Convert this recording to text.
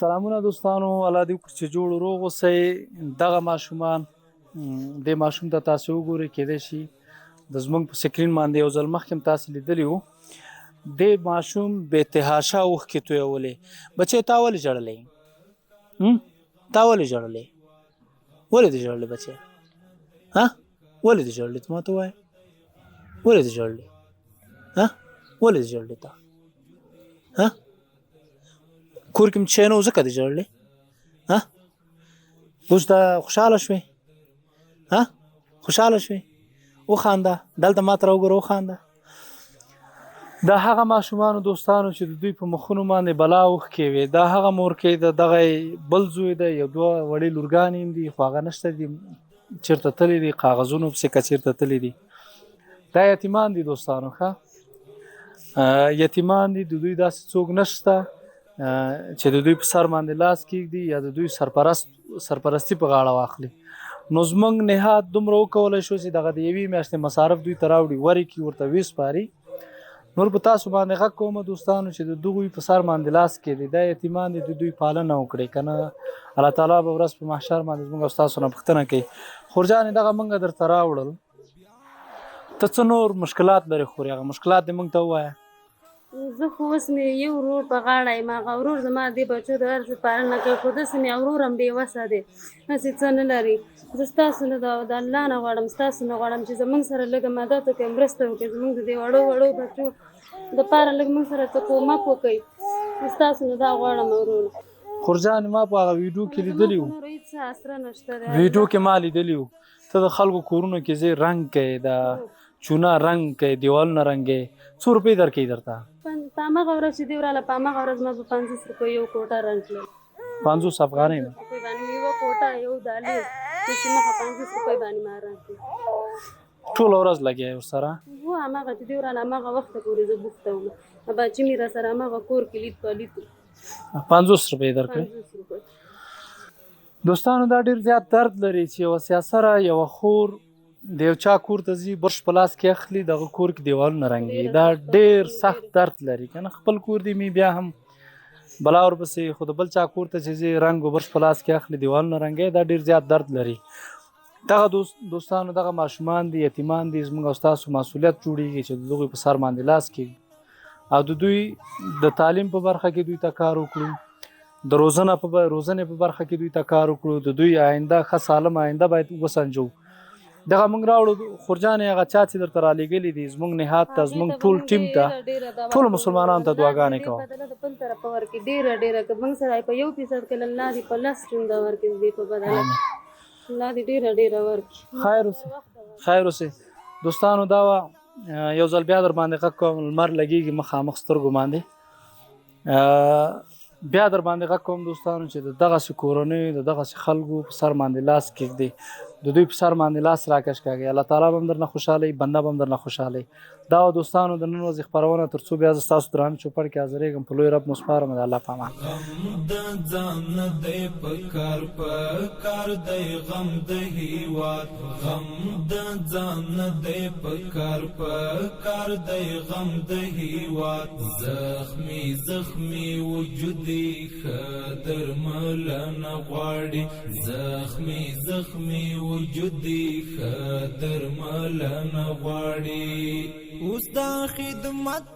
سلامونه دوستانو، الله دې وکړي چې جوړ روغ اوسئ. دغه ماشومان دې ماشوم ته تاسو وګورئ، کېدای شي د زموږ په سکرین باندې یو ځل مخکې هم تاسو لیدلی وو. دې ماشوم بې تحاشه اوښکې تویولې. بچی تا ولې ژړلی؟ تا ولې ژړلی؟ ولې دې ژړلی بچی؟ ولې دې ژړلی؟ ته ما ته ووایه، ولې دې ژړلی؟ ولې دې ژړلی تا؟ کور کې مې شی نه و ځکه دې ژړلی؟ اوس دا خوشحاله شوې؟ خوشحاله شوې؟ وخانده، دلته ما ته راوګوره، وخانده. دا هغه ماشومانو دوستانو چې د دوی په مخونو باندې بلا اوښکې وې. دا هغه مورکۍ د دغه بل زوی دی، یو دوه وړې لورګانې هم دي، خو هغه نشته دي، چېرته تللی دي، کاغذونو پسې که چېرته تللی دي. دا یتیمان دي دوستانو، ښه یتیمان دي. د دوی داسې څوک نشته چې د دوی په سر باندې لاس کېږدي یا د دوی سرپرستي په غاړه واخلي. نو زموږ نهاد دومره وکولی شو چې دغه د یوې میاشتې مصارف دوی ته راوړي، ورکړي، ورته وسپاري. نور په تاسو باندې غږ کوم دوستانو چې د دغوی په سر باندې لاس کېږدي. دا یتیمان دي، د دوی پالنه وکړئ، که نه الله تعالی به ورځ په محشر باندې زموږ او ستاسو نه پوښتنه کوي. خورجانې دغه موږ درته راوړل، ته څه نور مشکلات لرې خورې؟ هغه مشکلات دې موږ ته ووایه. زه خو اوس مې یو ورور په غاړه یم، هغه ورور زما دې بچو د هر څه پالنه کوي، خو داسې مې ورور هم بېوسه دی، هسې څه نه لري. زه ستاسو نه د الله نه غواړم، ستاسو نه غواړم چې زموږ سره لږه مدد وکړئ، مرسته وکړئ، زموږ د دې وړو بچو دپاره لږ موږ سره څه کومک وکړئ. ستاسو نه دا غواړم ورور. خورجانې ما په هغه ویډیو کې لیدلي وو، هېڅ اسره نشته دی. ویډیو کې ما لیدلي وو ته د خلکو کورونو کې ځې رنګ کوې، د چونه رنګ کوې، دیوالونه رنګې. څو روپۍ درکوي درته؟ په همغه ورځ چې دې وراله، په همغه ورځ ما په 50 روپۍ یو کوټه رنګ کړل. 50 افغانۍ مې باندې یوه کوټه، یو دالې، داسې مخه 50 روپۍ باندې ما رنګ کړل. ټوله ورځ لګیا یې ورسره؟ هو همغه چې دې وراله همغه وخته پورې زه بوخته وم. بچي مې را سره همغه کور کې لید په لید 50 روپۍ درکړې. دوستانو دا ډېر زیات درد لري چې یوه سیاسره یوه خور د یو چا کور ته ځي، برش په لاس کې اخلي، دغه کور کې دیوالونه رنګوي. دا ډېر سخت درد لري، که نه خپل کور دې مې بیا هم بلا ورپسې، خو د بل چا کور ته چې ځي رنګ و برش په لاس کې اخلي، دیوالونه رنګوي، دا ډېر زیات درد لري. دغه دوستانو دغه ماشومان دي، یتیمان دي، زموږ او ستاسو مسؤلیت جوړېږي چې د دغوی په سر باندې لاس کېږي او د دوی د تعلیم په برخه کې دوی ته کار وکړو، د روزنې په برخه کې دوی ته کار وکړو، د دوی آینده ښه سالم آینده باید وسنجو. دغه موږ راوړو خورجانې، هغه چا چې درته رالیږلي دي، زموږ نهاد ته، زموږ ټول ټیم ته، ټولو مسلمانانو ته دعاګانې کوم. بل طرفه ورکړي، ډېره که موږ سره په 1% کې الله دې په 10 چونده ورکړي، دې په بدله الله دې ډېره ورکړي. خیر اوسې دوستانو. دا یو ځل بیا در باندې غږ کوم، لمر لګېږي مخامخ سترګو باندې، بیا در باندې غږ کوم دوستانو چې د دغسې کورنیو، د دغسې خلکو په سر باندې لاس کېږدي، د دوی په سر باندې لاس راکش کاږي. الله تعالی به هم درنه خوشحاله وي، بنده به هم درنه خوشحاله وي. دا دوستانو د نن ورځې خپرونه، تر څو بیا زه ستاسو درانه چوپړ کې حاضرېږم، په لوی رب مو سپارم. د الله په امان. غم د ځان نه دی په کار دی غم د هېواد، غم د ځان نه دی په کار دی غم د هېواد. زخمي وجودي ښه درملنه غواړي، زخمي وجودي ښه درملنه غواړي. اوس دا خدمت